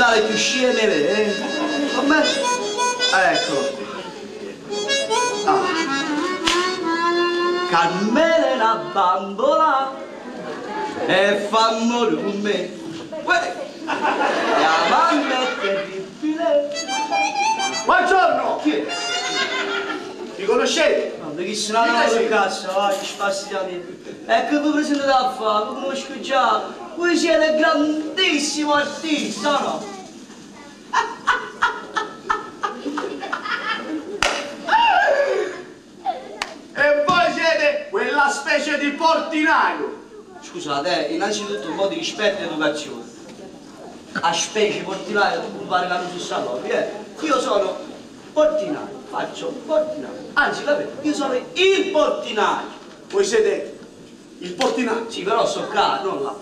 dalle più sceme, Com'è? Eccolo. Ah. Carmela è una bambola e fa morire con me. La mamma è terribile. Buongiorno! Chi è? Mi conoscete? Ma chi se ne va in cassa, vai, ci spastiamo. E che vi presentate a fare? Vi conosco già. Voi siete grandissimo artista, no? E voi siete quella specie di portinaio. Scusate, innanzitutto un po' di rispetto e educazione. A specie portinaio, tu pare che non si sa Io sono portinaio, faccio portinaio. Anzi, vabbè, io sono il portinaio. Voi siete il portinaio? Sì, però so qua, non là.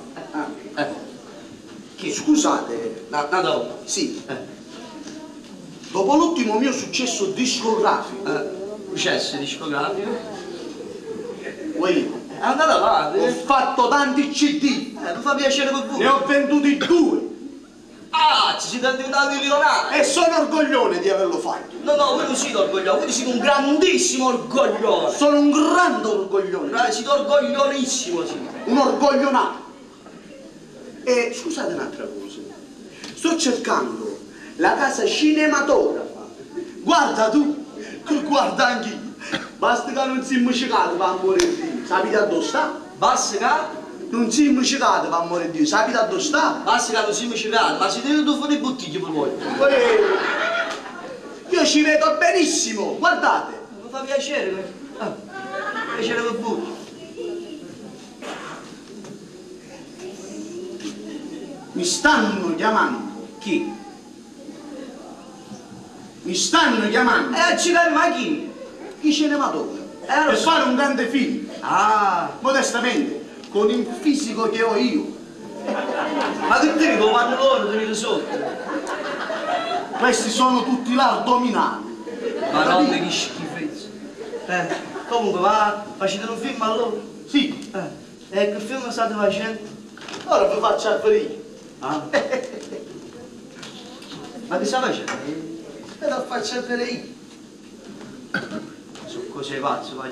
Chi? Scusate. Una donna. Sì. Dopo l'ultimo mio successo discografico. Successo discografico. Voi. È andata avanti. Ho fatto tanti CD. Mi fa piacere per voi. Ne ho venduti 2. Ah, ci siete diventati milionari. E sono orgoglione di averlo fatto. No, voi non siete orgogliosi, voi siete un grandissimo orgoglione. Sono un grande orgoglione. Siete orgogliosissimo, sì. Un orgoglionato. E scusate un'altra cosa. Sto cercando la casa cinematografa. Guarda tu, guarda anch'io. Basta che non siamo cicati per amore di Dio. Sapete addosso sta? Basta che? Non siamo cicati per amore di Dio. Sapete addosso sta? Basta che non siamo cicati, ma siete venuti fuori bottiglie per voi. Io ci vedo benissimo, guardate. Mi fa piacere. Piacere per voi. Mi stanno chiamando. Chi? Mi stanno chiamando. Accidenti, ma chi? I cinematografi. Lo Per so. fare un grande film. Ah, Modestamente, con il fisico che ho io. ma che te lo fanno loro, tenete sotto? Questi sono tutti l'addominali. Ma non che schifezza. Comunque, ma facete un film allora? Sì. E che film state facendo? Ora vi faccio apparire. Ah. Ma che stai facendo? E lo faccio apparire. Sono cose pazze, vai.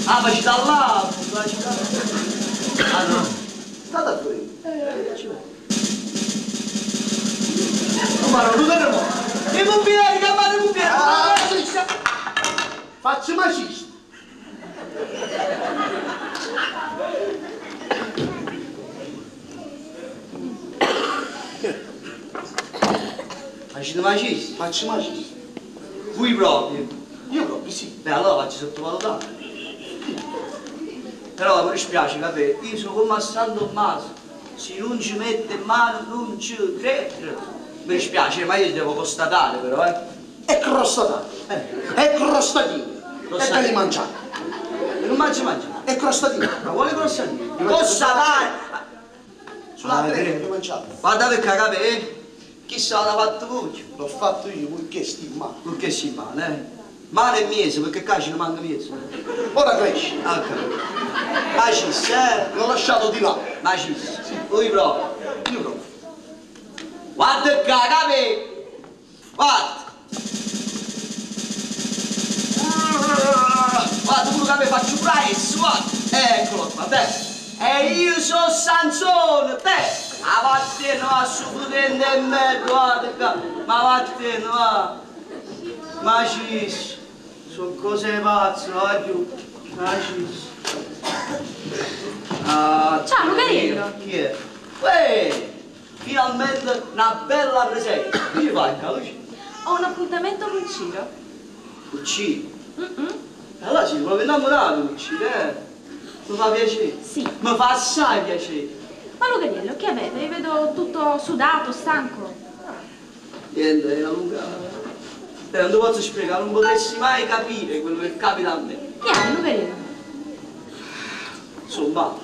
Ah, ma ci sta là! Ah no! State a apparire. Ma non lo vedremo! I pompieri, chiamate i pompieri! Faccio macista. Facete macisti? Faccio macista. Voi proprio? Io proprio sì. Beh, allora faccio sottovalutare. Però mi dispiace, capite? Io sono come a San Tommaso. Se non ci mette in mano non ci crede. Mi dispiace, ma io devo constatare però, È crostato. È crostatino. E te li mangiate. Non mangia. È crostatino. Ma quale crostantino? Constatare! Sulla trena li mangiate. Guardate che capite, chissà l'ha fatto voi. L'ho fatto io, voi che stimate. Perché si male, Male e miese, perché qua ci ne manca miese. Ora cresci. Ah, capito. Macis, L'ho lasciato di là. Macis. Voi proprio. Io proprio. Guarda che capite. Guarda. Guarda, pure che mi faccio price, guarda. Eccolo qua, te. E io sono Sansone, te. Ma vattene va, su potente e me, guarda qua. Ma vattene va. Macis. Sono cose pazze, va giù. Macis. Ah, ciao Lucarello. Chi è? Finalmente una bella presenza. Che fai, Luci? Ho un appuntamento con Ciro. Luci? Allora ci vuoi innamorare, Luci, Mi fa piacere. Sì. Mi fa assai piacere. Ma Lucarello, che avete? Vi vedo tutto sudato, stanco. Niente, è una lunga... non ti posso spiegare, non potresti mai capire quello che capita a me. Che hai, Lucarello? Sono male,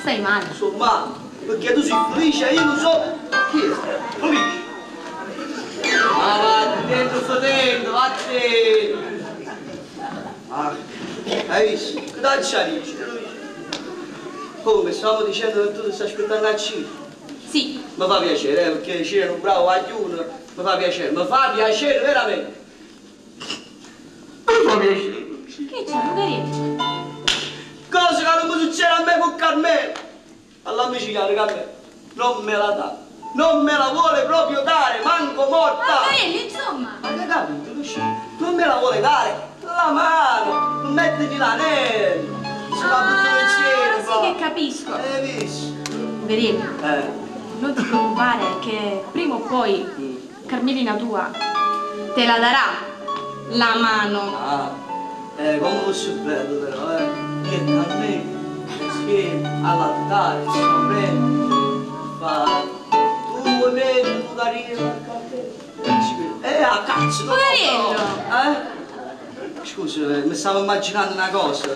Stai male. sono male. Perché tu sei felice e io non so chi è. Felice. Ma va dentro fotendo, vattene! Ah, hai visto? Che taccia dici? Come, stavo dicendo che tu ti stai aspettando a Ciro? Sì. Mi fa piacere, perché Ciro è un bravo guaglione, mi fa piacere veramente. Mi fa piacere. Che c'è, Lucarelli? Cosa che non mi succede a me con Carmelo. All'amici caro Carmelo, non me la dà. Non me la vuole proprio dare, manco morta. Lucarelli, insomma. Ma che capito, Lucia? Non me la vuole dare. La mano, non mettergli l'anello. Si va tutto insieme. Sì che capisco. Hai visto? Lucarelli, non ti preoccupare che prima o poi Carmelina tua te la darà la mano. Ah, come fosse bello però, io e Carmelo, insieme all'altare, si comprende? Fa, tu vedi, tu carino, a cazzo! Poverello! Scusa, mi stavo immaginando una cosa,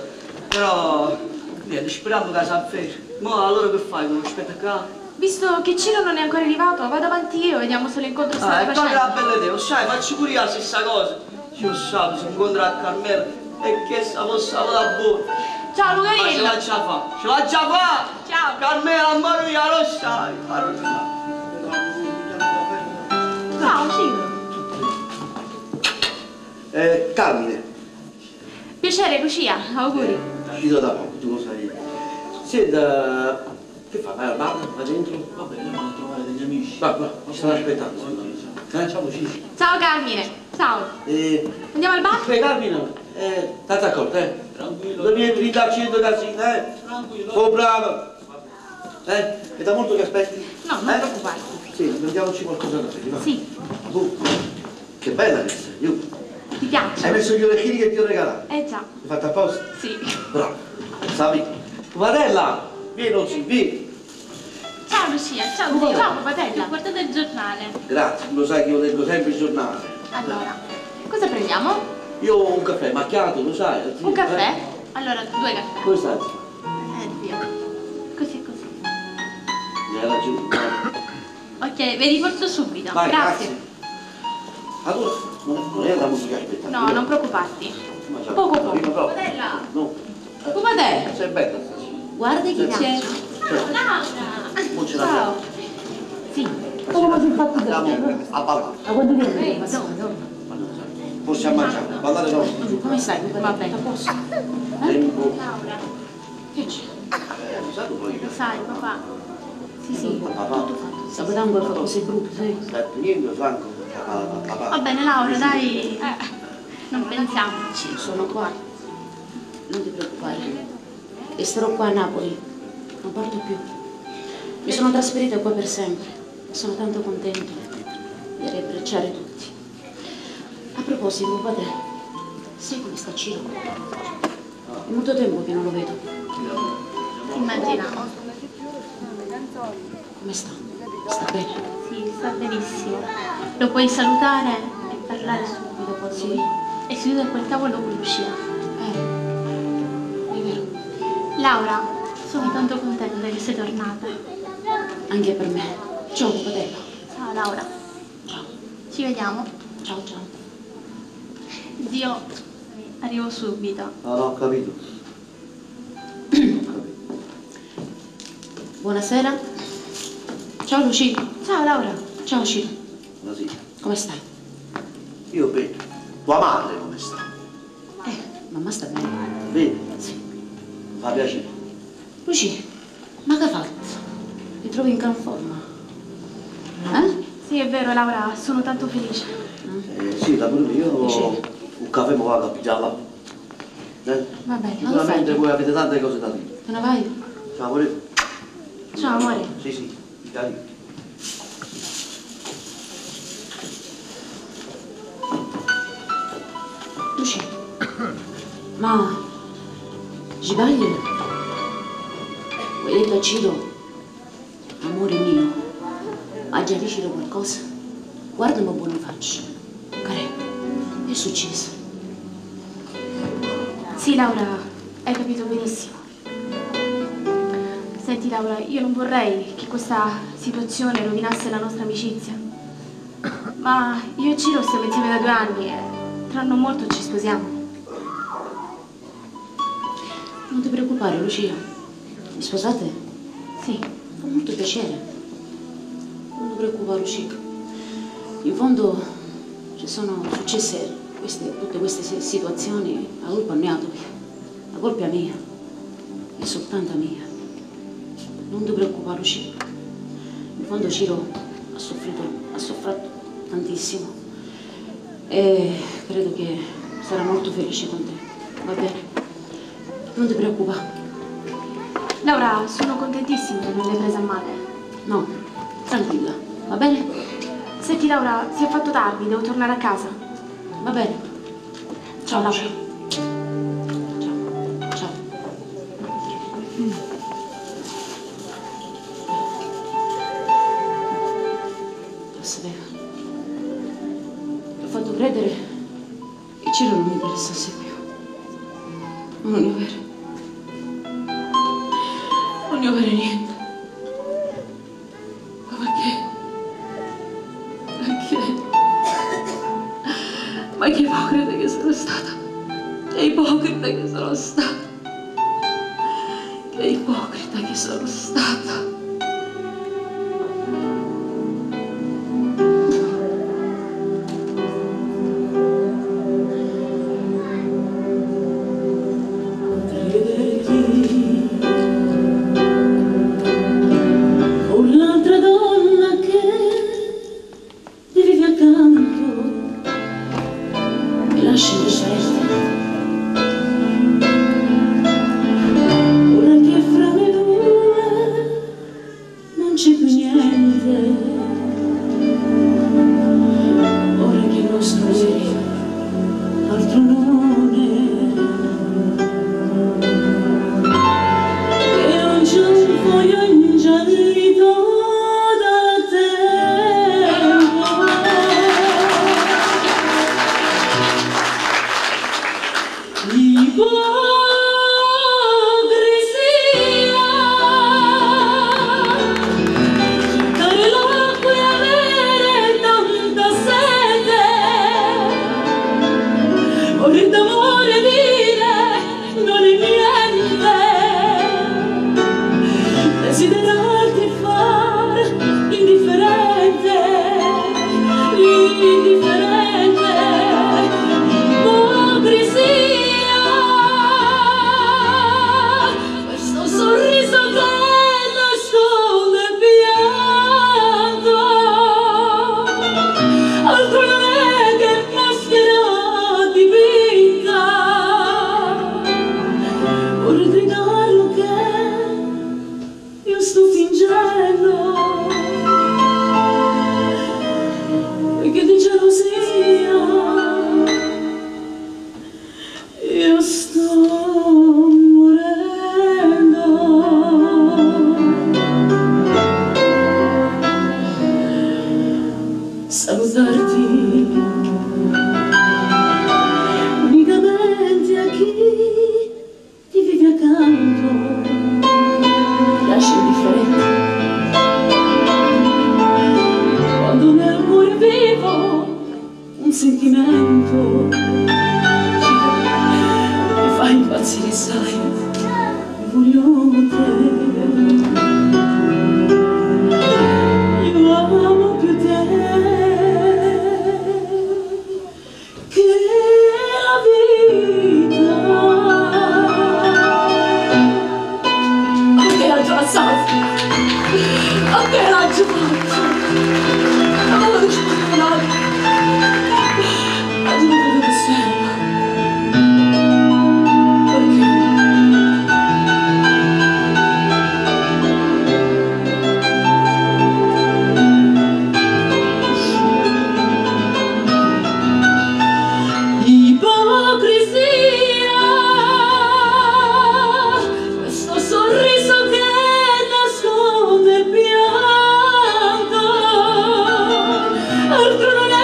però, niente, speriamo che si avveri. Ma allora che fai, non aspetta qua? Visto che Ciro non è ancora arrivato, vado avanti io, vediamo se l'incontro sta E poi facendo. la bella idea, sai, faccio pure io la stessa cosa. Io sabato si incontra a Carmelo e che sta passando da buona. Ciao Ma ce Lucarello! la già fa, ce la già fa! Ciao! Carmelo, amore mio, lo sai! Ciao Ciro! Carmine, Piacere Lucia, auguri! uscito da poco, tu lo sai. Senta, che fa? Vai al bar? Va dentro? Va bene, andiamo a trovare degli amici. Va, mi stanno aspettando. Ciao Lucia. Ciao Carmine! Ciao! Andiamo al bar? Carmine, stai d'accordo, Tranquillo. non vieni da 100 casine, Tranquillo. Oh, bravo! È da molto che aspetti? No, non preoccuparti. Sì, mandiamoci qualcosa da bere, va? Sì, Che bella che sei, io. ti piace? Hai messo gli orecchini che ti ho regalato? Già, Hai fatto apposta? sì. Bravo. Savi? Padella, vieni oggi, vieni. Ciao Lucia, ciao zio. Ciao Patella. Guardate il giornale. Grazie, lo sai che io leggo sempre il giornale. Allora, cosa prendiamo? Io ho un caffè macchiato, lo sai. zio, Un caffè? Allora, 2 caffè. Come stai? Zio. Così e così. Hai ragione. Ok, vi riporto subito. Vai, Grazie. Allora, non è la musica che aspetta. No, non preoccuparti. Poco poco. Patella. No. Come te? Sei bella stasera. Guarda chi c'è. Non ce la Ciao. Sì. Come si è fatto? Andiamo a ballare. A quanto tempo? Madonna. Possiamo mangiare, ballare no. Come stai? Va bene. A posto? Tempo. Laura. Che c'è? Sai poi? Lo sai, papà. Sì, sì. Papà. Tutto fatto. Sapevamo che cose brutte, sì. Niente, Franco. Papà. Va bene, Laura, dai. Non pensiamoci. Sono qua, non ti preoccupare. E starò qua a Napoli, non parto più. Mi sono trasferita qua per sempre. Sono tanto contenta di riabbracciare tutti. A proposito, padre, sai come sta Ciro? È molto tempo che non lo vedo. Immaginavo. Come sta? Sta bene? Sì, sta benissimo. Lo puoi salutare e parlare subito con lui. E seduto a quel tavolo con Lucia. È vero. Laura, sono tanto contenta che sei tornata. Anche per me. Ciao, padella. Ciao Laura. Ciao. Ci vediamo. Ciao, ciao. Zio, arrivo subito. No, ho capito. Buonasera. Ciao, Lucia. Ciao Laura. Ciao, Ciro. Buonasera. Come stai? Io bene. Tua madre come sta? Mamma sta bene. Vedi? Sì. Mi fa piacere. Lucia, ma che hai fatto? Ti trovi in gran forma? Sì, è vero Laura, sono tanto felice. Sì, da pure io Sì. un caffè mi vado a pigiare là. Va bene. Sicuramente fai? voi avete tante cose da dire. Te ne vai? Ciao amore. Ciao amore. Sì, dai. Lucia, ma sbaglio? Vuoi detto a Ciro, amore mio, ha già deciso qualcosa? Guardami buono in faccia. Care, che è successo? Sì Laura, hai capito benissimo. Senti Laura, io non vorrei che questa situazione rovinasse la nostra amicizia. Ma io e Ciro stiamo insieme da 2 anni e tra non molto ci sposiamo. Non ti preoccupare, Lucia. Vi sposate? Sì. Fa molto piacere. Non ti preoccupare, Lucia. In fondo ci sono successe tutte queste situazioni a colpa mia. La colpa è mia. È soltanto mia. Non ti preoccupare, Lucia. In fondo Ciro ha soffritto tantissimo e credo che sarà molto felice con te. Va bene? Non ti preoccupare. Laura, sono contentissima che non l'hai presa a male. No, tranquilla, va bene? Senti Laura, si è fatto tardi, devo tornare a casa. Va bene. Ciao, Lucia. Ciao. Ciao. Lo sapevo. Ti ho fatto credere che Ciro non mi interessasse più. Non ne avere. Non ne avere niente. Ma perché? Perché? Ma che ipocrita che sono stata. Che ipocrita che sono stata. Che ipocrita che sono stata. Altro non è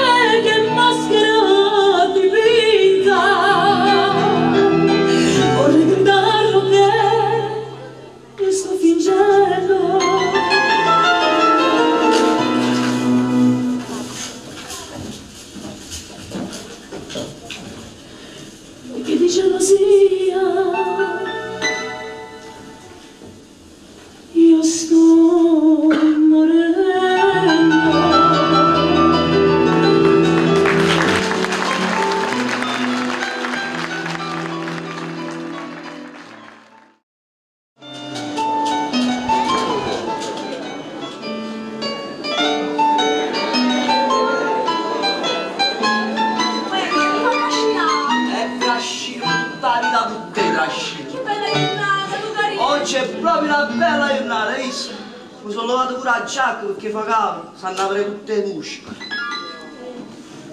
Mi sono levato pure la giacca perché fa caldo, stanno a aprire tutte le musche.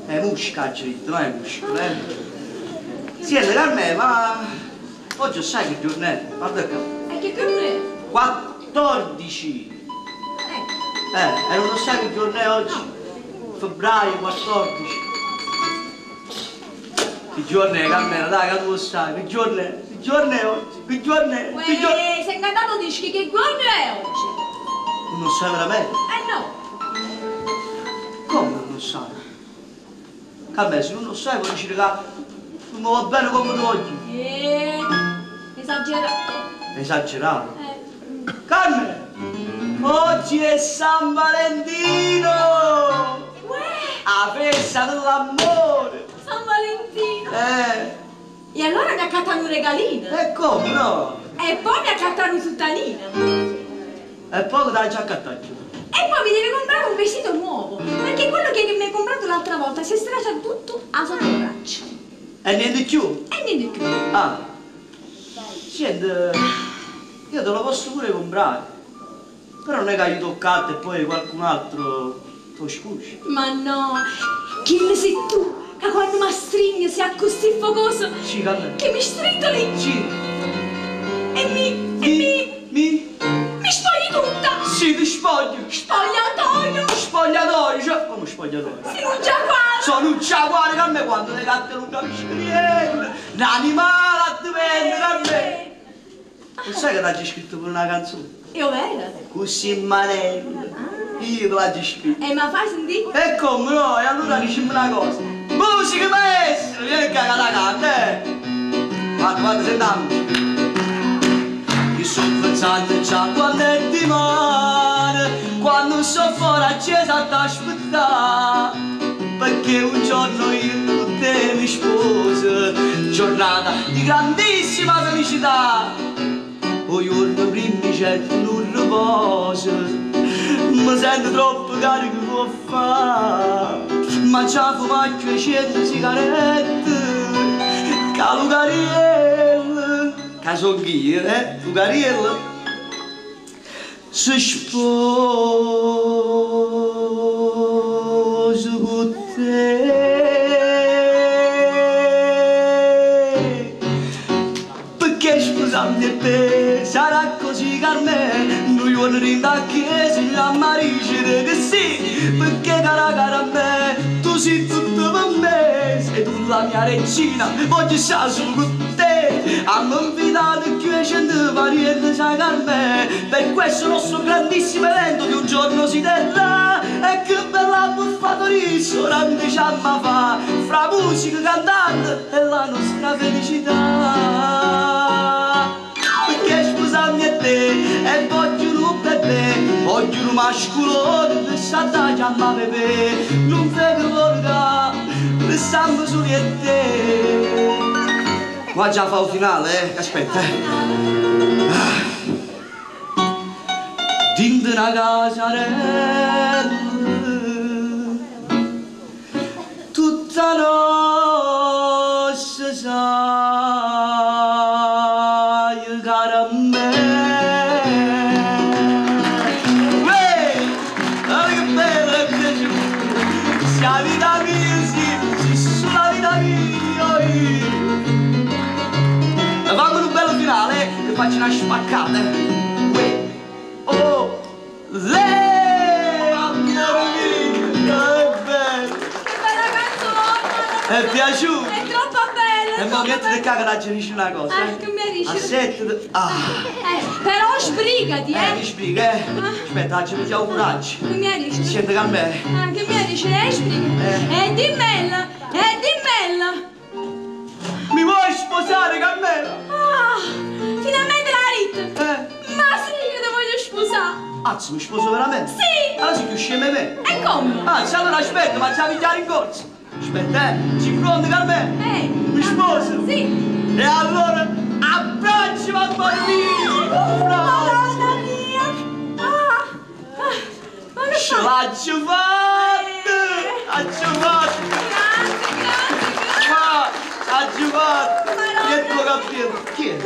Musca, ha detto, non è musca, Senti, Carmela, ma oggi sai che giorno è? Guarda qua. E che giorno è? 14. E non lo sai che giorno è oggi? Febbraio 14. Che giorno è, Carmela? Dai, che tu lo sai? Che giorno è? Che giorno è oggi? Che giorno è? Che giorno è? Sei incantato, dici che giorno è oggi? Non lo sai veramente? No. Come non lo sai? Carmela, se non lo sai vuol dire che non mi va bene come tu oggi. Esagerato. Esagerato? Carmela! Oggi è San Valentino! La festa dell'amore! San Valentino! E allora mi accattano un regalino? E come no? E poi mi accattano una sultanina? E poi dai già accattato? E poi mi deve comprare un vestito nuovo, perché quello che mi hai comprato l'altra volta si è stracciato tutto a sotto le braccia. E niente più? E niente più. Ah! Senti, io te lo posso pure comprare. Però non è che hai toccato e poi qualcun altro lo scusi. Ma no, chi ne sei tu? Che quando mi stringi sei così focoso Sì, Carmela. che mi stritoli Sì. e mi spogli tutta. Sì, ti spoglio. Spogliatoio. Spogliatoio, cioè, come spogliatoio? Sei un giaguaro. Sono un giaguaro che a me quando le gatte non capiscono niente. Un animale a dipende da me. Non sai che l'hai scritto per una canzone? Io vedo. Così manello. Io te l'hai scritto. E mi fai sentire? E come no? E allora dicimi una cosa. Musica maestro, vieni che la canta, Guarda, sentiamo. Io sono pensando già quando è di mare, quando sono fuori accesa a t'aspettare, perché un giorno io con te mi sposo, giornata di grandissima felicità. O giorno prima certo non riposo, mi sento troppo carico può fare, ma già fumacchio 100 sigarette, che Lucariella, che so chi, Lucariella, si sposa con te. Perché sposarmi e te sarà così, Carmela, noi giorni rinda a chiesa a maricere che sì, perché cara a me, tu sei tutto per me, sei tu la mia regina, voglio stare solo con te, hanno invitato 200 parenti, sai Carmela, per questo nostro grandissimo evento che un giorno si terrà, e che bella buffata ristorante ci amma fa, fra musica, cantante e la nostra felicità. Perché sposarmi a te e voglio un bebè, voglio un mascolone per stare chiamare bebè, non vedo l'ora, restiamo soli a te. Qua già fa il finale, aspetta. Dentro una casarella, tutta nostra sai, cara a me. Che bello, è piaciuto. Se la vita mia, sì, sulla vita mia. Fammi un bello finale, che faccio una spaccata. Oh, lei, amore mio, che bello. Che bella canzone. È piaciuto? È troppo bella. E mo che te caga ci dici una cosa, Che mi dici? A 7... Ah! Però sbrigati, Mi spiega, Aspetta, ci mettiamo coraggio. Che mi dici? Senti che a me... Che mi dici? Sbrigati. E dimmela. Mi vuoi sposare, Carmela? Finalmente l'ha detto. Ma sì, io ti voglio sposare. Azzo, mi sposo veramente? Sì. Allora sei più scema me. E come? Anzi, allora aspetta, facciamo pigliare in corso. Aspetta, sei pronto, Carmela? Mi sposo? Sì. E allora, abbracci, mamma mia! Madonna mia! Ma che Ce l'ho fatta! L'ho fatta! Grazie. Fatta! Che tuo capello? Chi è?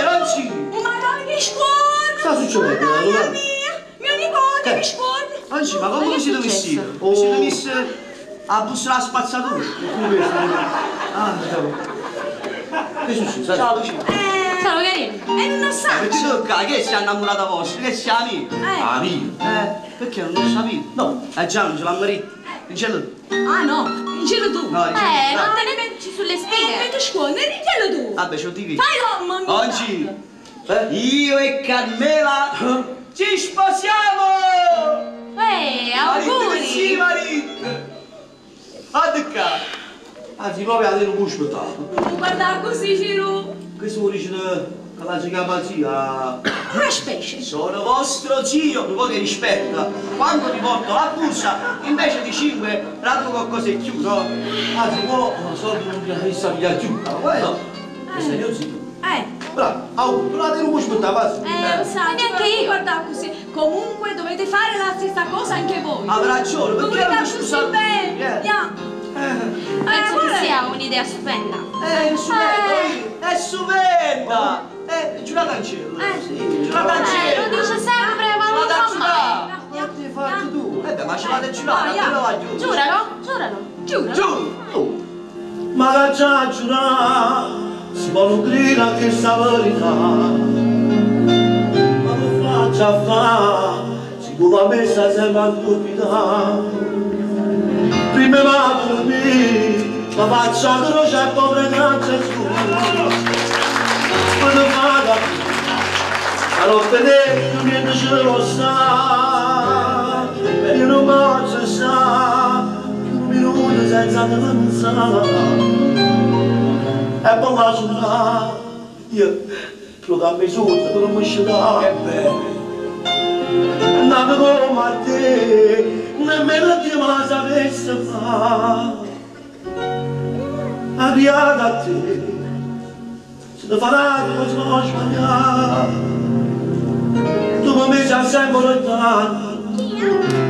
Non ci... Madonna che scuola! Sta succedendo? Madonna mia! devi scuola? Oggi, ma come che è siete successo? messi? Vi siete messi a bussare la spazzatura? Ah, Che succede? ciao Lucia. Ciao, carino. E non Ma sa. che tocca? Che si è innamorata vostra? Che siamo amici? Ah, mio. Perché non lo sapete? No. Già, non ce l'ha marito. Non ce l'ha. Ah no, in giro tu. No, Non te ne metti sulle spine. Mentre scuola, ne richielo tu. Vabbè, ce lo dico. Fai l'uomo, mio. Oggi io e Carmela ci sposiamo! Auguri. Sì, marito! Addica! Anzi, proprio a te non puoi aspettare. Guarda così, Ciro. Questo vuol dire che la capacità. Una specie. Sono vostro zio, un po' che rispetta. Quando ti porto la busta, invece di 5, raduco qualcosa in più, no? Anzi, può, soldi non mi sa via giù. Ma quello? Questo è io zio. Bravo, Però a te non puoi aspettare, va? Lo sai, neanche io. Guarda così. Comunque dovete fare la stessa cosa anche voi. avrà ragione, perché Dovete non mi così scusate? bene. Penso che sia un'idea stupenda. È stupenda! Ce la cancello! Sì, ce la Lo cancello! dice sempre, ma non lo fa mai. Ma ti hai fatto tu? Ma ce l'hai giurato, non lo voglio! Giuralo, giuralo. Giuro. Giuro! Ma la già giurare si può nutrire che sta verità, ma lo faccia fa sicuramente sembra stupida. Prima va per me, ma faccia croce e povere grazie su. Quando vada, a notte dentro niente ce lo sa, io non posso stare un minuto senza pensare. E poi la giornata, io lo dammi sotto per non mi scendere. Che bello! Andavo come a te, nemmeno Dio me la sapesse fare. Arrivata a te, se ti farà che cosa non sbagliare. Tu mi sei sempre lontano,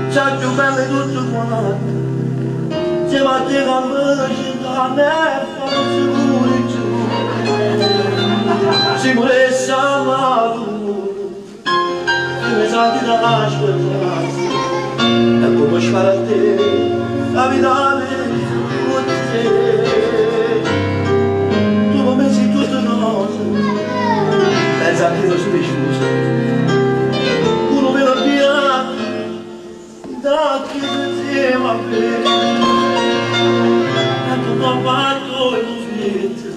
sei più bella di tutto quanto. Se va a te con me, città, ne fa sicuri giù. Sicuri salvato, mi sa di da speranza. E come fare a te, la vita con te. Tu come sei tutte cose, pensa che non sei scusa. Uno me lo via, da che ti va bene. E tu fatto il fietto,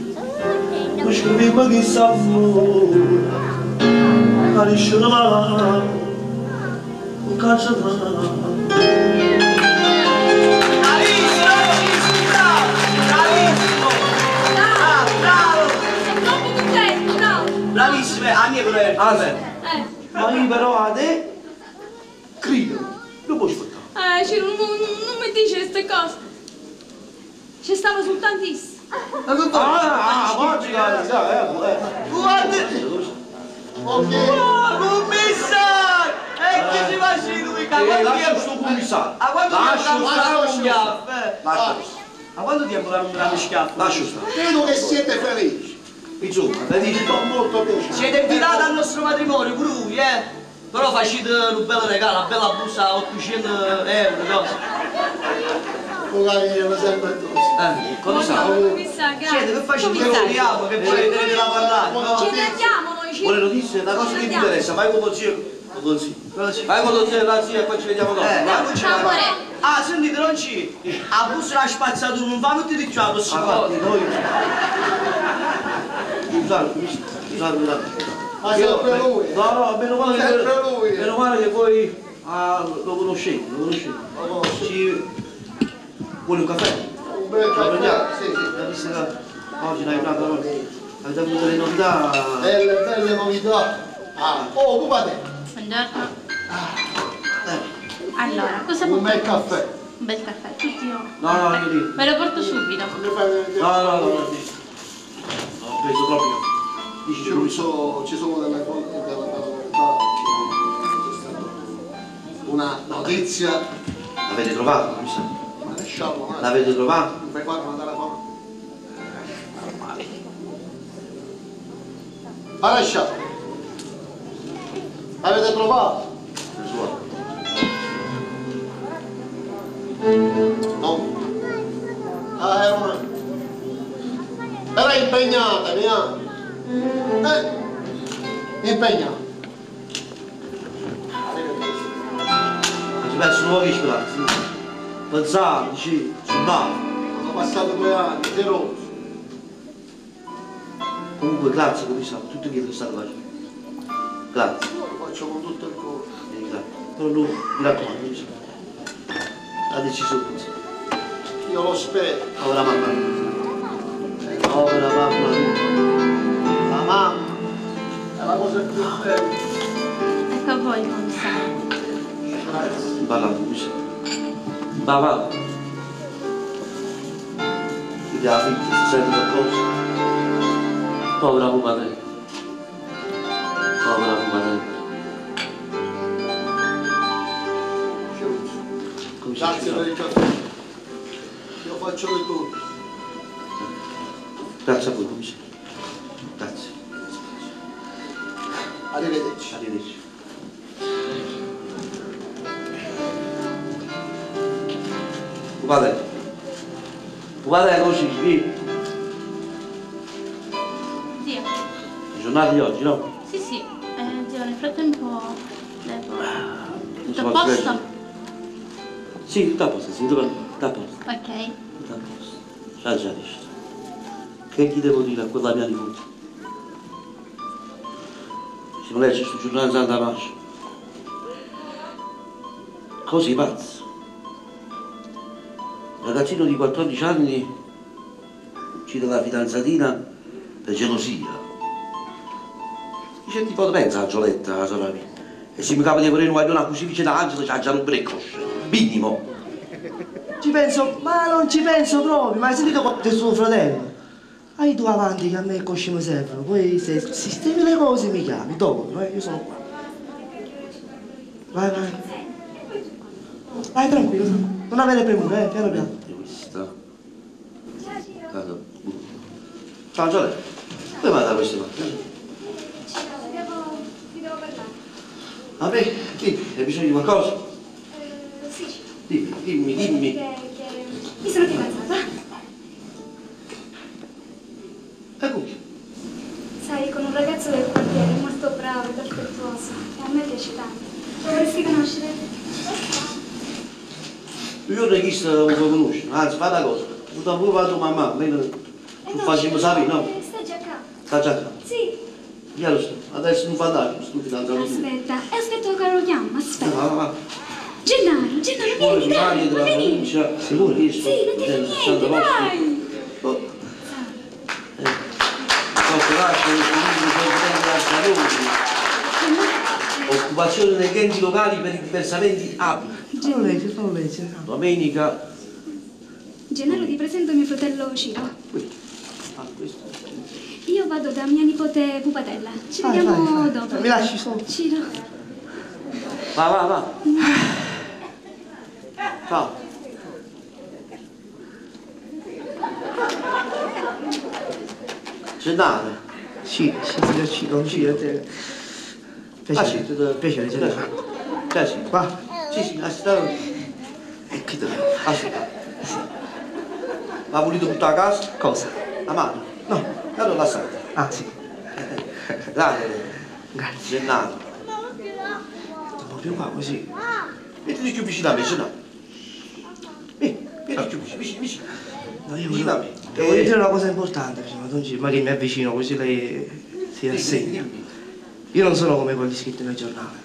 non scriviamo che sa fuori, a risciolare, un calcio da. Bravissime, a mie pure. Ma io però a te, grido, non puoi aspettare. Ciro, non mi dici queste cose. Ci stavo soltantissimo. Oggi Guarda! Commissario! E che ci facci lui? lascia sto commissario. A quanto Lascia tempo stare. un schiaffo? Lascia A quanto tempo un grande schiaffo? lascia stare. Credo che siete felici. Insomma, te dici Sto molto piacere. Siete invitati al nostro matrimonio, pure voi, eh? Però facete un bel regalo, una bella busta a 800 euro, cosa? Magari glielo sempre addosso. Come sa? Siete, che facete? Che vogliamo, che poi vedete la parlare, no? Ce ne andiamo noi, Ciro. vuole notizie, una cosa che ti interessa, vai con lo zio. Con lo zio. Vai con lo zio e la zia e poi ci vediamo dopo. Vai. Amore. Ah, sentite, non ci... A busta la spazzatura, non fa tutti di ciò, possiamo. Infatti noi. Scusate. Ma sempre lui. No, meno male che. Sempre lui. Meno male che voi lo conoscete, Lo conosco. Ci vuole un caffè? Un bel caffè. Sì, Visto che oggi l'hai dato noi. Avete avuto le novità. belle novità. Oh, occupate. Buongiorno. Allora, cosa Un bel portiamo? caffè. Un bel caffè, tutti io. No, io dico. Ve lo porto subito. Ne fai vedere? No, ho preso proprio. Dici Ci sono delle cose della novità. C'è stata una notizia. l'avete trovato, mi sa. Ma lasciamo, eh. L'avete trovato? Mi fai guardare una telefono? Ma lasciamo. Avete trovato? No. Era impegnata, neanche. Impegnata. Ci penso nuovi speranze. Pensavo, dici, sul mare. Sono passati 2 anni, geloso. Comunque grazie, commissario, tutto quello che state facendo. Grazie. Lo faccio con tutto il cuore. Grazie. Però lui, mi raccomando, commissario. La decisione. Io lo spero. Povera mamma. Povera mamma. La mamma è la cosa più bella. Ecco a voi, commissario. Grazie. Parlando, commissario. Va. Ti dà la figlia, si sente qualcosa? Povera madre. Povera madre. Grazie per il caffè. Io faccio di tutto. Grazie a voi, commissario. Grazie. Arrivederci. Arrivederci. Guardate così, qui. Zio. La giornata di oggi, no? Sì, sì. Zio, nel frattempo devo... Tutto a si può posto? credere. Sì, tutto a posto, sì, tutto a posto. Ok. Tutto a posto. Già dici. Che gli devo dire a quella mia nipote? Si può leggere sul giornale Santa Pace. Così pazzo. Un ragazzino di 14 anni uccide la fidanzatina per gelosia. Dice tipo pensa a Gioletta, la sorella mia. E se mi capita di avere una così vicina a Angelo, c'ha già un brecosce. Minimo. Ci penso, ma non ci penso proprio, ma hai sentito del suo fratello? Hai tu avanti che a me cosci mi servono, poi se sistemi le cose mi chiami, dopo, io sono qua. Vai. Vai tranquillo, non avere premura, piano piano. Questa. Ciao Gioletta, come va da queste parti? Vi devo parlare. A me? Dimmi, hai bisogno di qualcosa? Sì. Dimmi. Mi sono fidanzata. E con chi? Sai, con un ragazzo del quartiere molto bravo ed affettuoso. E a me piace tanto. Lo vorresti conoscere? Io non chiesto non lo conosco, anzi fa una cosa. Tu da pure la tua mamma, almeno tu facciamo sapere, no? Sta già qua. Sta già qua. Sì. Io lo sto, adesso non fa andare, sto fidanzato. Aspetta, aspetto che lo chiamo, aspetta. Va. Gennaro, vieni, dai, della vieni. provincia, sicuro che Sì, non ti niente, dai. Occupazione degli enti locali per i diversamente abili. Non legge. Domenica. Gennaro, ti presento mio fratello Ciro. Questo. Io vado da mia nipote Pupatella. Ci vediamo Vai. dopo. Mi lasci solo. Ciro. Va. Ciao. Gennaro. Sì, signor Ciro, un giro. Piacere, Piacere. Qua. Sì, aspetta. E qui dove? Aspetta. Ma volete buttare a casa? Cosa? La mano? No. Allora lasciate. Ah, sì. Grazie. Grazie. Gennaro. Un po' più qua, così. Mettiti più vicino a me, Gennaro. Vieni più vicino. No, io Vicino a me. voglio dire una cosa importante, ma Don Giro, ma che mi avvicino così lei si rassegna. Io non sono come quelli scritti nel giornale.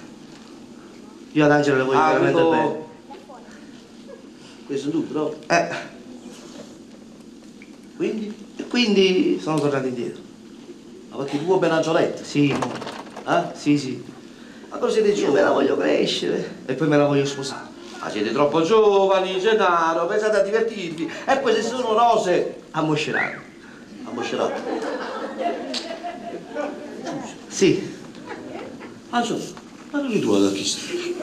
Io ad Angelo le voglio veramente bene. Questo è tu, però. Quindi? E quindi sono tornato indietro. Ma perché tu vuoi bene a Gioletta? Sì, mo. Sì. Ma cosa siete Io giovani? me la voglio crescere e poi me la voglio sposare. Ma siete troppo giovani, Gennaro, pensate a divertirvi. E queste sono rose. A Moscerano. A Moscerato. Sì. Ma non li tu da chi stai?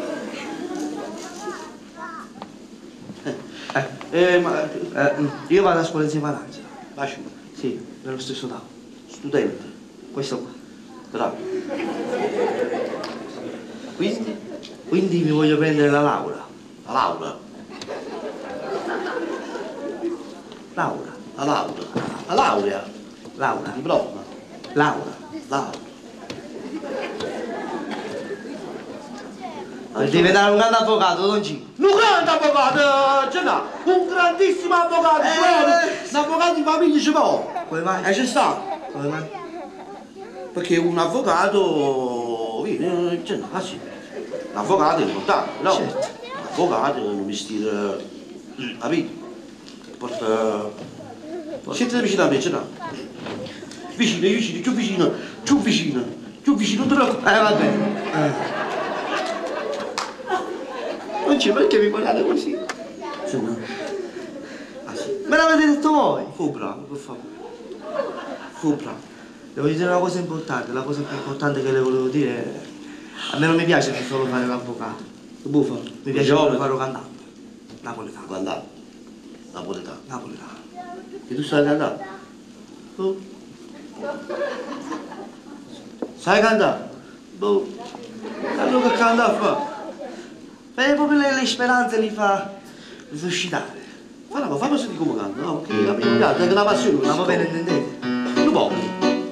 Io vado a scuola insieme ad Angelo. Lasciami. Sì, nello stesso tavolo. Studente. Questo qua. Bravo. Quindi? Quindi mi voglio prendere la laurea. La laurea. Laura. La laurea. La laurea. Laura. Diploma. Laura. Laurea. Per diventare un grande avvocato, Don Gino. Un grande avvocato, ce n'ha. Un grandissimo avvocato. Un avvocato di famiglia ci può. Come mai? E c'è sta. Come mai? Perché un avvocato viene, ce n'ha, sì. L'avvocato è importante, no? Certo. L'avvocato è un mestiere, capito? Porta... Siete vicino a me, ce n'ha. Vicino, vicino, più vicino, più vicino, più vicino, non te lo... Va bene. Non c'è, perché mi guardate così? Ce n'ha. Ah sì. Me l'avete detto voi? Fu bravo, per favore. Fu bravo. Devo dire una cosa importante, la cosa più importante che le volevo dire è... A me non mi piace solo fare l'avvocato. Che buffa? Mi piace proprio fare un cantante. Napoletano. Guardate. Napoletano. Napoletano. E tu sai cantare? Tu? Sai cantare? Boh. Allora che canta a fare? Beh, proprio le speranze li fa risuscitare. Fammi sentire come canta, no? Perché a me mi piace, è una passione. Ma va bene, intendete? Un po'.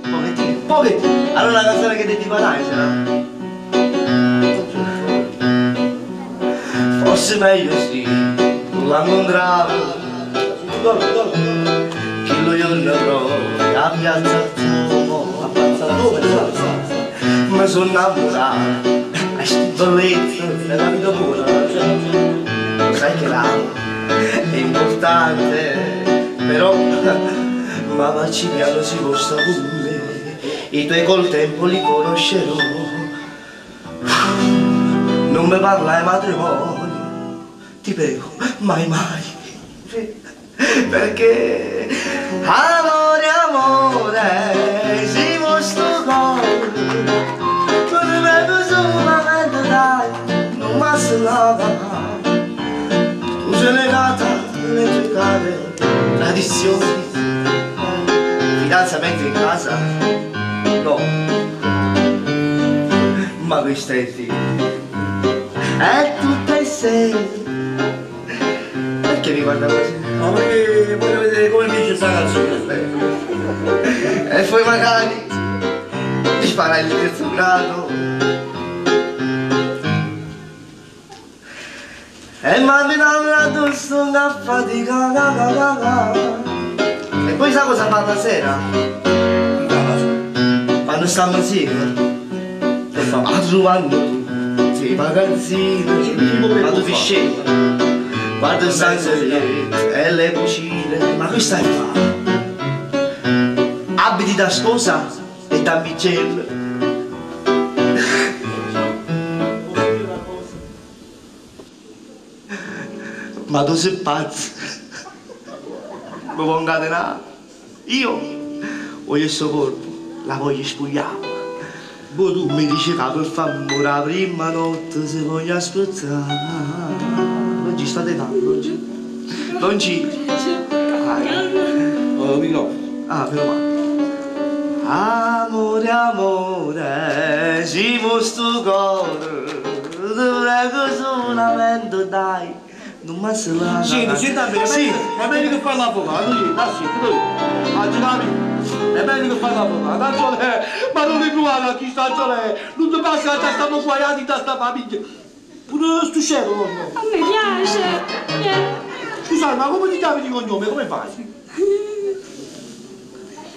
Pochettino. Pochettino. Allora la canzone che ti farai sarà... Forse meglio sì, non la incontravo. Che lo giorno proprio a piazza Duomo. Mi sono innamorato. A sti bellezze della vita pura. Lo sai che l'amo è importante, però mamma ci piano si costa con me. I tuoi col tempo li conoscerò. Non mi parla di matrimonio, ti prego, mai mai. Perché amore, amore, si mostra cuore. Non mi vedo solamente dai, non mi si lava. Tu sei legata alle tue care tradizioni. Fidanzamento in casa? No. Ma questa è tutta e sei. Perché mi guarda così? No, perché voglio vedere come dice questa canzone. E poi magari ti farà il terzo grado. E mandi addosso una fatica. E poi sa cosa fa la sera? Quando stiamo insieme a trovando tu sei magazzini, ma tu ti scegli. Guarda il sangue e le cucine. Ma che stai a fare? Abiti da sposa e da damigella. Ma tu sei pazzo. Mi vuoi incatenare? Io voglio il suo corpo, la voglio spogliare. Poi tu mi dici che per fare la prima notte si voglio aspettare. Non ci state tanto oggi? Non ci? Microfono. Ah, meno male. Amore, amore, ci sto cuore. Ti prego solamente dai, non mi si lascia. Sì, senta bene, sì. È meglio che fai l'avvocato, sì, da sì, è meglio che fai l'avvocato, ma non è più a chi sta non ti passa che stiamo guaiati da sta famiglia. Pure sto scemo, no? A me piace. Scusate, ma come ti chiami di cognome, come fai?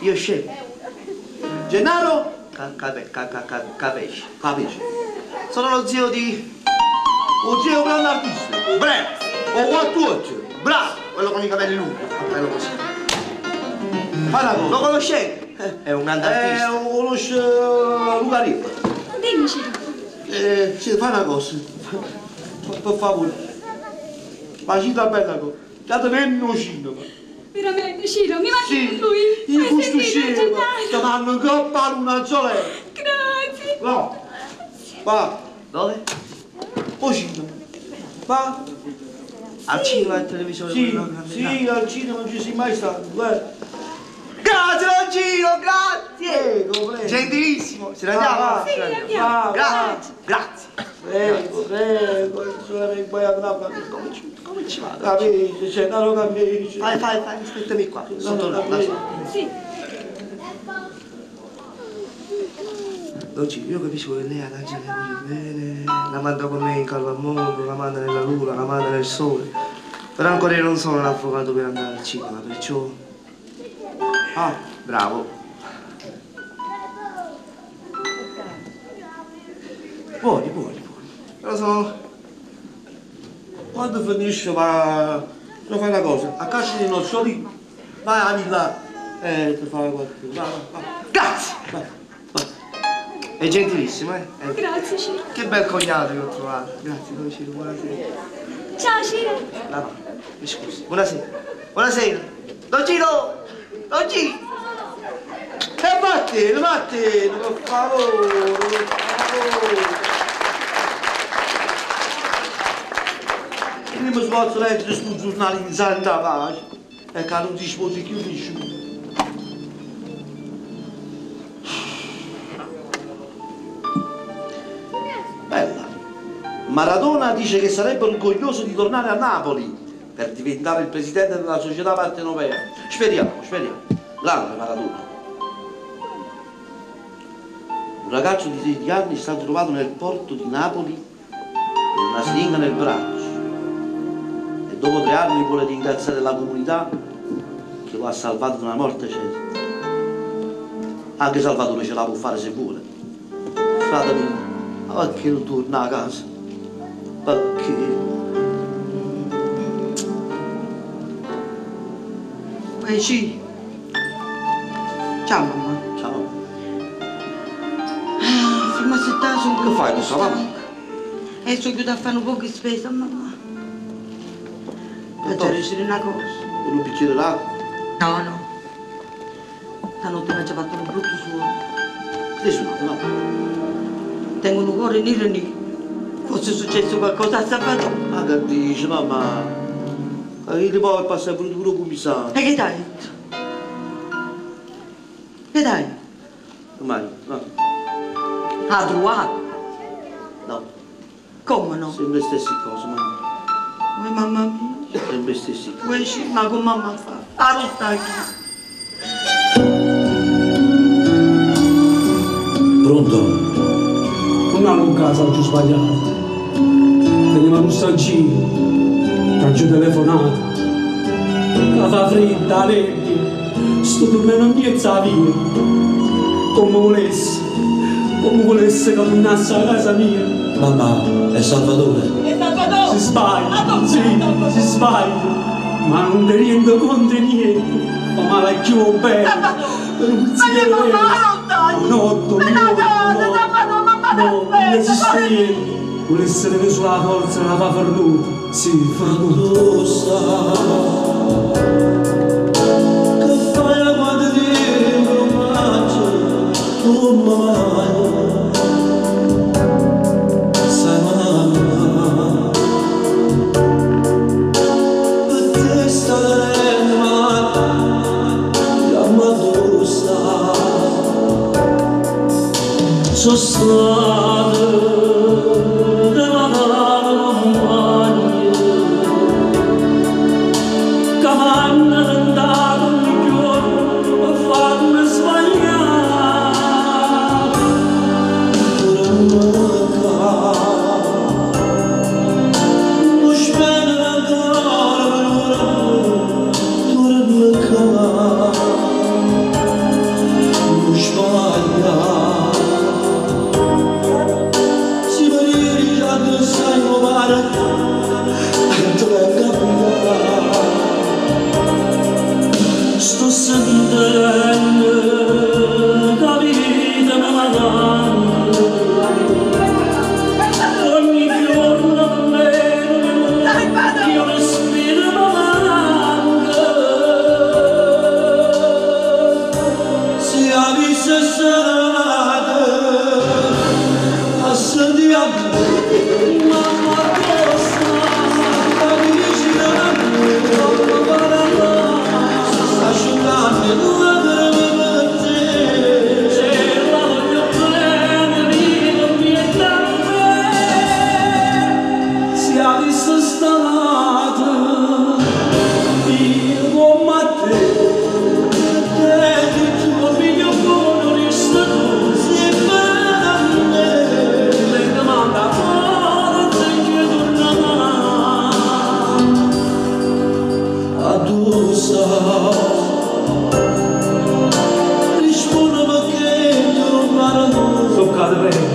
Io scemo. Gennaro? Capisci. Capisci? Sono lo zio di... Un zio grande artista. Bravo. O quattuccio. Bravo, quello con i capelli lunghi. Quello così. Fai una cosa. Lo conoscete? È un grande artista. Lo conosce Luca Rippa. Dimmi, Ciro. Sì, fai una cosa. Per favore. Ma ci sta bella cosa. Datemi un cinema. Veramente, Ciro, mi va Sì, lui. io Hai questo sentito, scemo. Gennaro? Ti fanno coppare una zoletta. Grazie. Va. Va. Dove? O cinema. Va. Al cinema e al televisore. Sì, quello grande. sì, al cinema non ci sei mai stato. Guarda. Grazie, Don Gino, grazie. Prego, prego. Gentilissimo. Se ne andiamo? Va, Sì, va. andiamo. Va, va. Grazie. Grazie. Prego, prego, poi andrà. Come ci va? Capisci, cioè, non lo capisci. Fai, aspettami qua. Sotto la Sì. Oggi io capisco che lei ha ragione così bene, la manda con me in calvo al mondo, la manda nella luna, la manda nel sole. Però ancora io non sono l'avvocato per andare al cinema, perciò... Ah, bravo. Buoni. Però sono... Quando finisce va... Non fai una cosa, a casa di noccioli, vai a villa ti fai qualcosa. Va. Grazie! Vai. È gentilissimo, eh? Grazie, Ciro. Che bel cognato che ho trovato. Grazie, Don Ciro, buonasera. Ciao, Ciro. No, mi scusi. Buonasera. Buonasera. Don Ciro! Don Ciro! Vattene, per favore. Io mi sforzo a leggere sto giornale in santa pace. E che non si sposi più nessuno. Bella. Maradona dice che sarebbe orgoglioso di tornare a Napoli per diventare il presidente della società partenopea. Speriamo. Grande Maradona. Un ragazzo di 16 anni è stato trovato nel porto di Napoli con una siringa nel braccio e dopo 3 anni vuole ringraziare la comunità che lo ha salvato da una morte certa. Anche Salvatore ce la può fare se vuole. Frate mio, ma perché non torna a casa? Perché? Sì. Ciao mamma. Ciao. Ma se te sono Che fai questa mamma? E sono chiusa a fare un po' di spesa, mamma. Faccio riuscire una cosa. Per un bicchiere d'acqua? No. Stanotte mi ha fatto un brutto suono. Che suonato, no? Tengo un cuore nero. Fosse successo qualcosa a Salvatore. Ma che dici, mamma? Che poi passa pure tu come sa. E che dai? Che dai? Ormai, no. Ha trovato? No. Come no? Sempre le stesse cose, mamma. Oh, mamma mia. Sempre le stesse cose. Vuoi uscire? Ma come mamma fa? Ah, non sta qui. Pronto? Non hanno un caso oggi sbagliato. Teneva un saggino, che ci telefonato. Che fa fredda, nebbia, sto dormendo miezza via. Come volesse che tornasse a casa mia. Mamma, è Salvatore. Si sbaglia, sì, si sbaglia. Ma non ti rendo conto di niente. Ma male è più bene. Non si vede. No, non esiste niente. Volesse tenere sulla forza la fa fornuta. Sì, fornuta. Che fai quando ti mangio? Tu mamma. Sai mamma. Per te staremo la madossa. Sono stato stata io come te che tu mio cuore è stato se per me le domanda forza che torna a tu sai rispondo perché non parlo toccate bene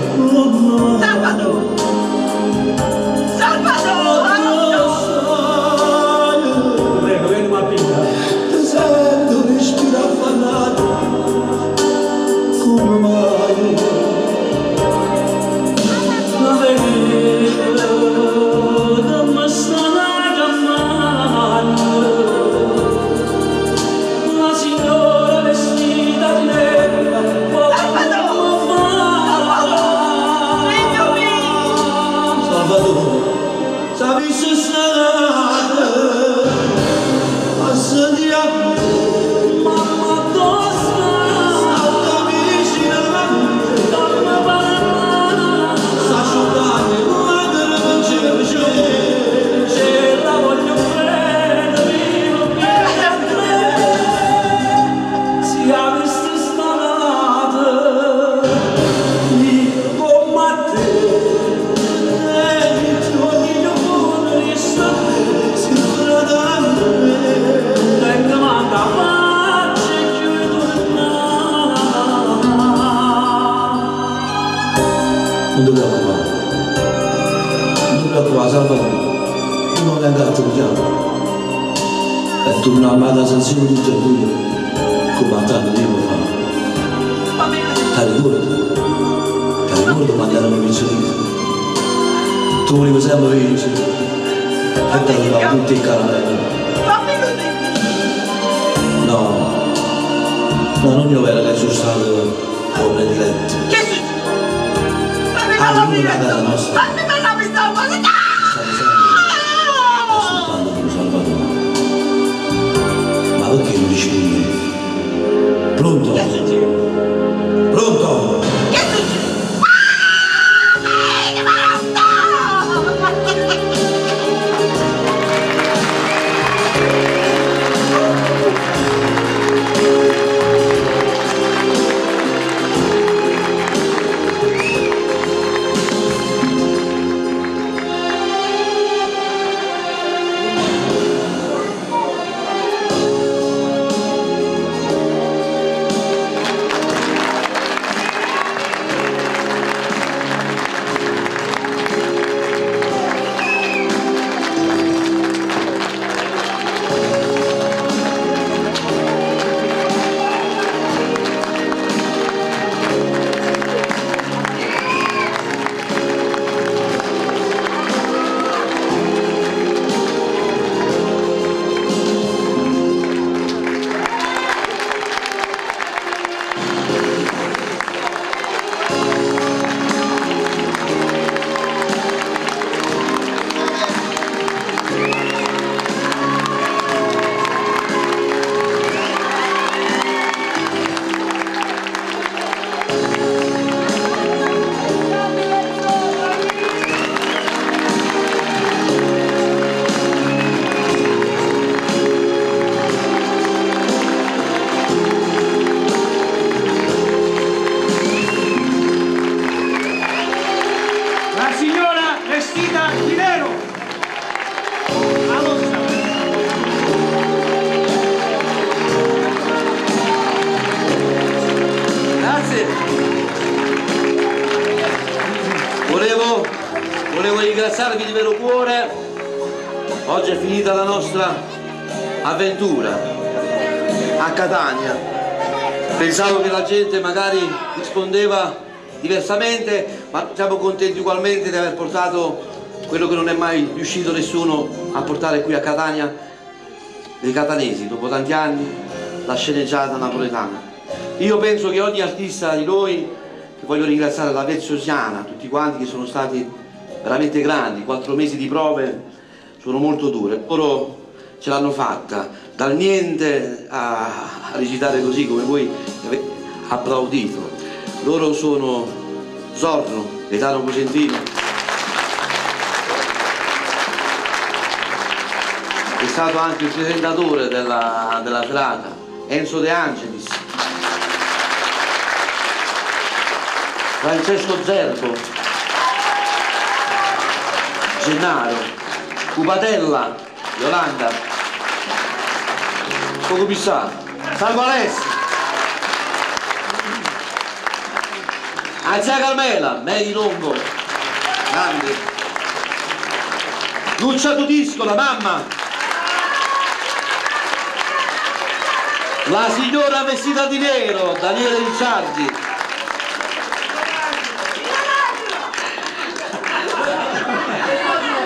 Tornata sensione tutte e due, come a tanto tempo fa. Ti ricordo quando erano piccolini? Tu volevi sempre vincere e ti arrivava tutti in caramella. No, non io era che sono stato con le dirette. Che succede? Ah, non è la casa nostra. Perché non rispondi? Pronto? Pronto? Che succede? Volevo ringraziarvi di vero cuore. Oggi è finita la nostra avventura a Catania. Pensavo che la gente magari rispondeva diversamente, ma siamo contenti ugualmente di aver portato quello che non è mai riuscito nessuno a portare qui a Catania, dei catanesi, dopo tanti anni, la sceneggiata napoletana. Io penso che ogni artista di noi, voglio ringraziare la Vezzosiana, tutti quanti che sono stati veramente grandi, 4 mesi di prove sono molto dure, loro ce l'hanno fatta, dal niente a recitare così come voi avete applaudito. Loro sono Zorro, Gaetano Cosentino, è stato anche il presentatore della serata, Enzo De Angelis, Francesco Zerbo, Gennaro, Cupatella, Yolanda, Poco Pissà, Salvo Alessi, Azia Carmela, Mary Longo, grande, Lucia Tutisco, la mamma, la signora vestita di nero, Daniele Ricciardi,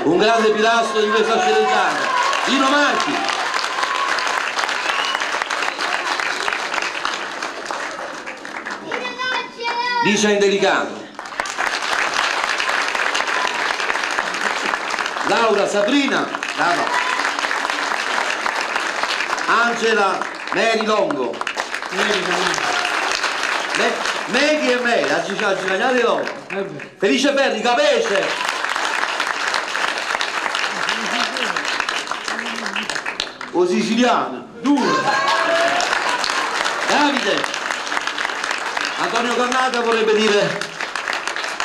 un grande pilastro di questa sceneggiata, Dino Marchi, Licia Indelicato, Laura, Sabrina, brava, Angela, Mary Longo, Meghi e me, a Gigagnati Longo, Felice Ferri, Capece, o siciliano, due, Davide, Antonio Cannata vorrebbe dire,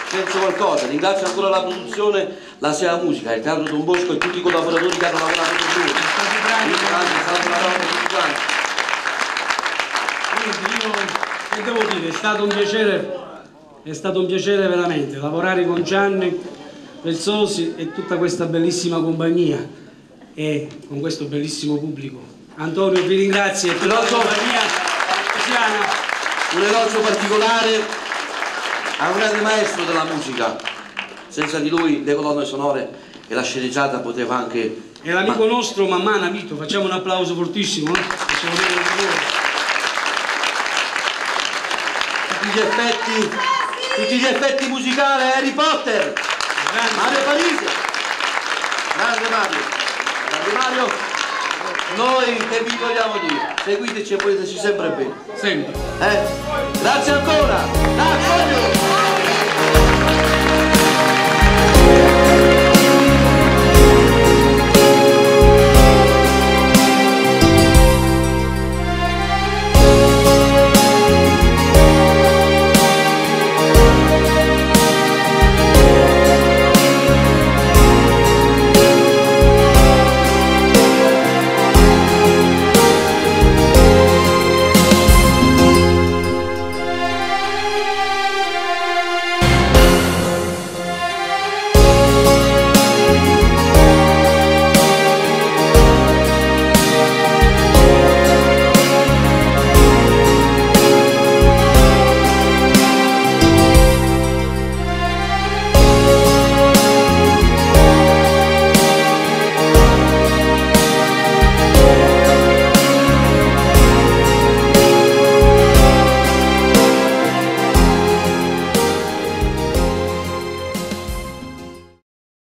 penso qualcosa, ringrazio ancora la produzione, la Sea Musica, il Teatro Don Bosco e tutti i collaboratori che hanno lavorato con lui. Che devo dire, è stato un piacere veramente lavorare con Gianni Velzosi e tutta questa bellissima compagnia e con questo bellissimo pubblico. Antonio, vi ringrazio e tutta la compagnia veneziana. Un elogio particolare a un grande maestro della musica, senza di lui le colonne sonore e la sceneggiata poteva anche... E l'amico nostro Mammana Vito, facciamo un applauso fortissimo, eh? Facciamo vedere il lavoro. Tutti gli effetti musicali, Harry Potter, Mario Parisi, grande Mario, noi che vi vogliamo dire, seguiteci e voleteci sempre bene. Sempre. Grazie ancora,